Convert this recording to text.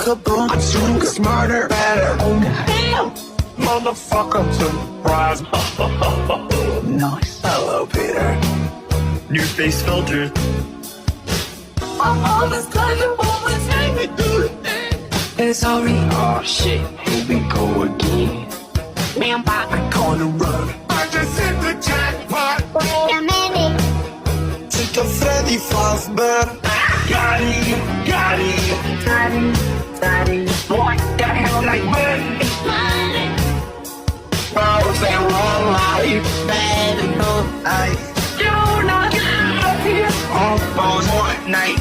kaboom. I'm shooting smarter, better. Oh damn, motherfucker, surprise. Nice. Hello, Peter. New face filter. I'm almost done. Almost made me do the thing. It's sorry. Oh shit, here we go again. Man, I'm gonna run. I just hit the jackpot. Wait a minute. It's a Freddy Fazbear. Got him, got him. Daddy. What the hell, like when? Money. Bros and one life. Baby. You not get up here. All on one night.